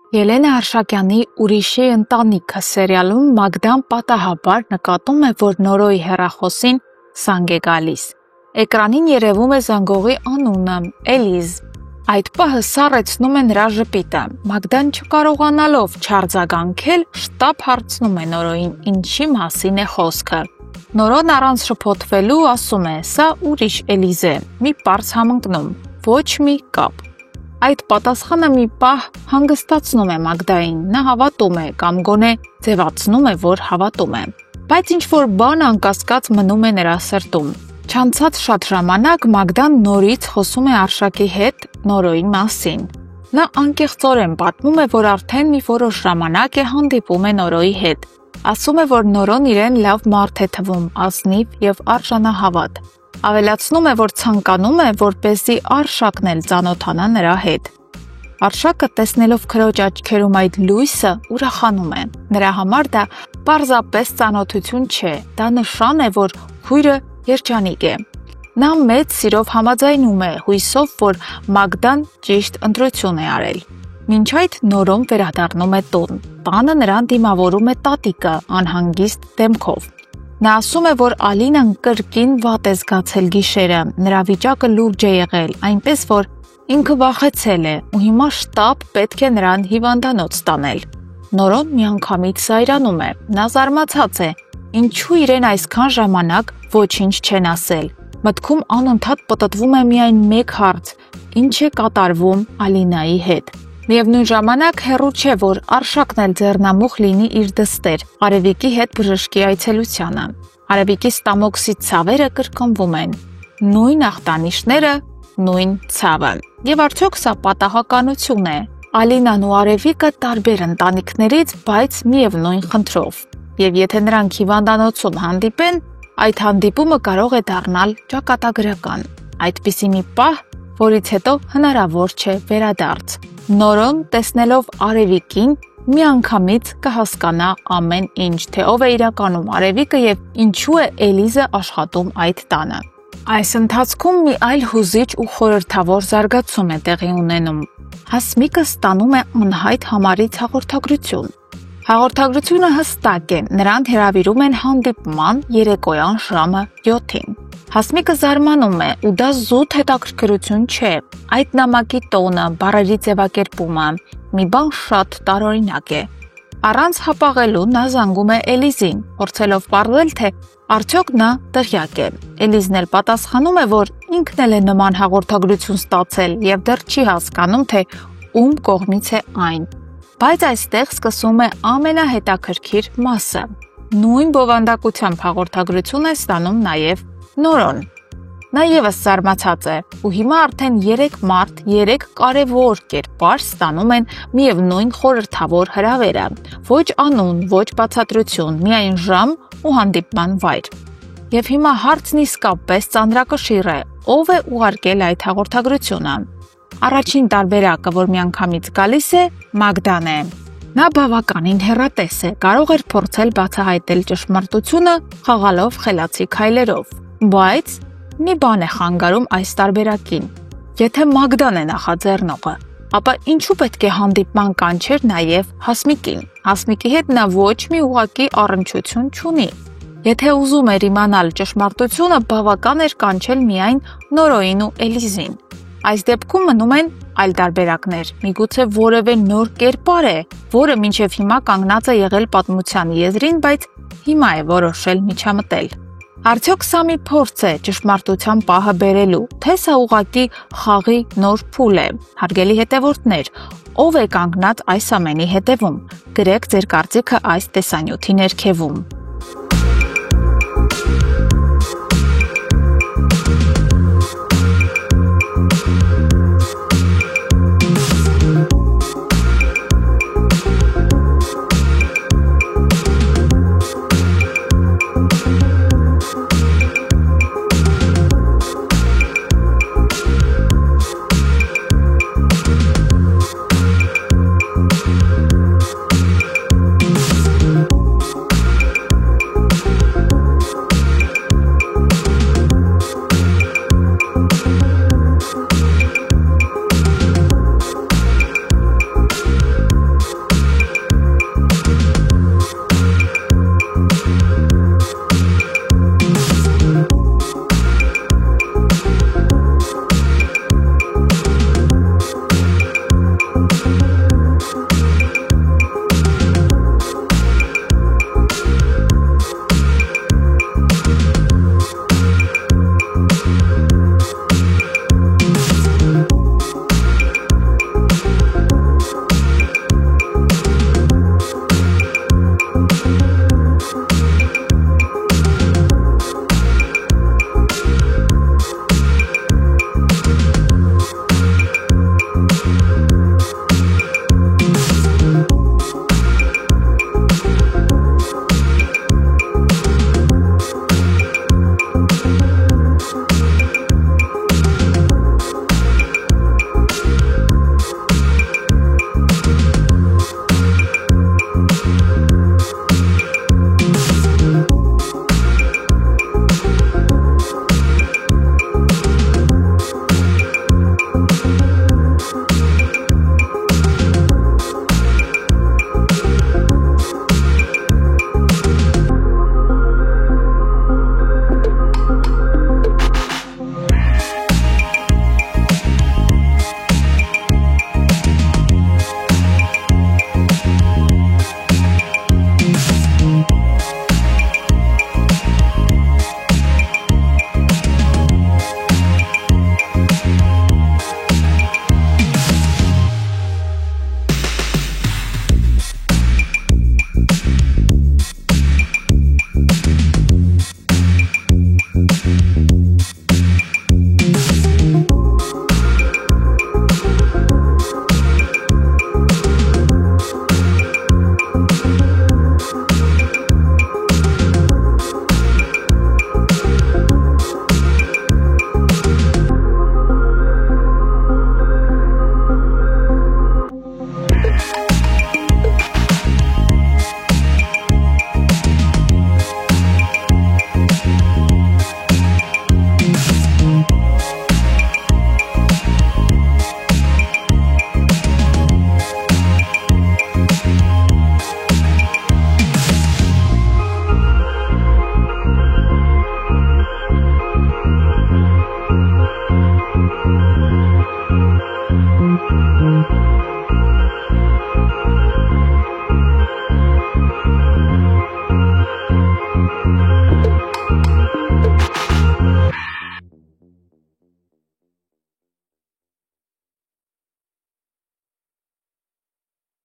Ելենա Արշակյանի «Ուրիշի ընտանիքը» սերիալում Մագդան պատահաբար նկատում է, որ Նորոյի հեռախոսին զանգ է գալիս։ Էկրանին երևում է զանգողի անունը՝ Էլիզ։ Այդ պահը սառեցնում է նրա ժպիտը։ Մագդան չկարողանալով չարձագանքել, շտապ հարցնում է Նորոյին, ինչի մասին է խոսքը։ Նորոն առանց շփոթվելու ասում է՝ սա ուրիշ Էլիզ է, մի պարզ համընկնում, ոչ մի կապ։ Այդ պատասխանը մի պահ հանգստացնում է Մագդային, նա հավատում է կամ գոնե ձևացնում է, որ հավատում է։ Բայց ինչ-որ բան անկասկած մնում է նրա սրտում։ Չանցած շատ ժամանակ Մագդան նորից խոսում է Արշակի հետ Նորոյի մասին։ Նա անկեղծորեն պատմում է, որ արդեն մի որոշ ժամանակ է հանդիպում է Նորոյի հետ։ Ասում է, որ Նորոն իրեն լավ մարդ է թվում, ազնիվ եւ արժանահավատ։ Ավելացնում է, որ ցանկանում է, որպեսզի Արշակն էլ ծանոթանա նրա հետ։ Արշակը տեսնելով քրոջ աչքերում այդ լույսը ուրախանում է։ Նրա համար դա պարզապես ծանոթություն չէ, դա նշան է, որ քույրը երջանիկ է։ Նա մեծ սիրով համաձայնում է, հույսով, որ Մագդան ճիշտ ընտրություն է արել։ Մինչ այդ Նորոն վերադառնում է տուն։ Տանը նրան դիմավորում է տատիկը անհանգիստ դեմքով։ Նա ասում է, որ Ալինան կրկին վատ է զգացել գիշերը, նրա վիճակը լուրջ է եղել, այնպես որ ինքը վախեցել է ու հիմա շտապ պետք է նրան հիվանդանոց տանել։ Նորոն միանգամից զայրանում է, նա զարմացած է, ինչու իրեն այսքան ժամանակ ոչինչ չեն ասել։ Մտքում անընդհատ պտտվում է միայն մեկ հարց՝ ինչ է կատարվում Ալինայի հետ։ Միևնույն ժամանակ հեռու չէ, որ Արշակն էլ ձեռնամուխ լինի իր դստեր Արևիկի հետ բժշկի այցելությանը։ Արևիկի ստամոքսի ցավերը կրկնվում են։ Նույն ախտանիշները, նույն ցավը։ Եվ արդյոք սա պատահականություն է։ Ալինան ու Արևիկը տարբեր ընտանիքներից, բայց միևնույն խնդրով։ Եվ եթե նրանք հիվանդանոցում հանդիպեն, այդ հանդիպումը կարող է դառնալ ճակատագրական։ Այդպիսի մի պահ, որից հետո հնարավոր չէ վերադարձ։ Նորոն, տեսնելով Արևիկին, միանգամից կհասկանա ամեն ինչ, թե ով է իրականում Արևիկը եւ ինչու է Էլիզը աշխատում այդ տանը։ Այս ընթացքում մի այլ հուզիչ ու խորհրդավոր զարգացում է տեղի ունենում։ Հասմիկը ստանում է անհայտ համարից հաղորդագրություն։ Հաղորդագրությունը հստակ է, նրան հրավիրում են հանդիպման երեկոյան ժամը 7-ին։ Հասմիկը զարմանում է, ու դա զուտ հետաքրքրություն չէ։ Այդ նամակի տոնը, բառերի ձևակերպումը, մի բան շատ տարօրինակ է։ Առանց հապաղելու նա զանգում է Էլիզին, փորձելով պարզել, թե արդյոք նա տեղյակ է։ Էլիզն էլ պատասխանում է, որ ինքն էլ է նման հաղորդագրություն ստացել եւ դեռ չի հասկանում, թե ում կողմից է այն։ Բայց այստեղ սկսում է ամենահետաքրքիր մասը։ Նույն բովանդակությամբ հաղորդագրություն է ստանում նաև Նորոն։ Նա եւս զարմացած է, ու հիմա արդեն 3 մարդ 3 կարևոր կերպար ստանում են միևնույն խորհրդավոր հրավերը։ Ոչ անուն, ոչ բացատրություն, միայն ժամ ու հանդիպման վայր։ Եվ հիմա հարցն իսկապես ծանրակշիռ է, ով է ուղարկել այդ հաղորդագրությունը։ Առաջին տարբերակը, որ միանգամից գալիս է, Մագդան է։ Նա բավականին հեռատես է, կարող էր փորձել բացահայտել ճշմարտությունը խաղալով խելացի քայլերով։ Բայց մի բան է խանգարում այս տարբերակին։ Եթե Մագդան է նախաձեռնողը, ապա ինչու պետք է հանդիպման կանչեր նաև Հասմիկին։ Հասմիկի հետ նա ոչ մի ուղղակի առնչություն չունի։ Եթե ուզում էր իմանալ ճշմարտությունը, բավական էր կանչել միայն Նորոյին ու Էլիզին։ Այս դեպքում մնում են այլ տարբերակներ։ Միգուցե որևէ նոր կերպար է, որը մինչև հիմա կանգնած է եղել պատմության եզրին, բայց հիմա է որոշել միջամտել։ Արդյոք սա մի փորձ է ճշմարտության պահը բերելու, թե սա ուղղակի խաղի նոր փուլ է։ Հարգելի հետևորդներ, ով է կանգնած այս ամենի հետևում։ Գրեք ձեր կարծիքը այս տեսանյութի ներքևում։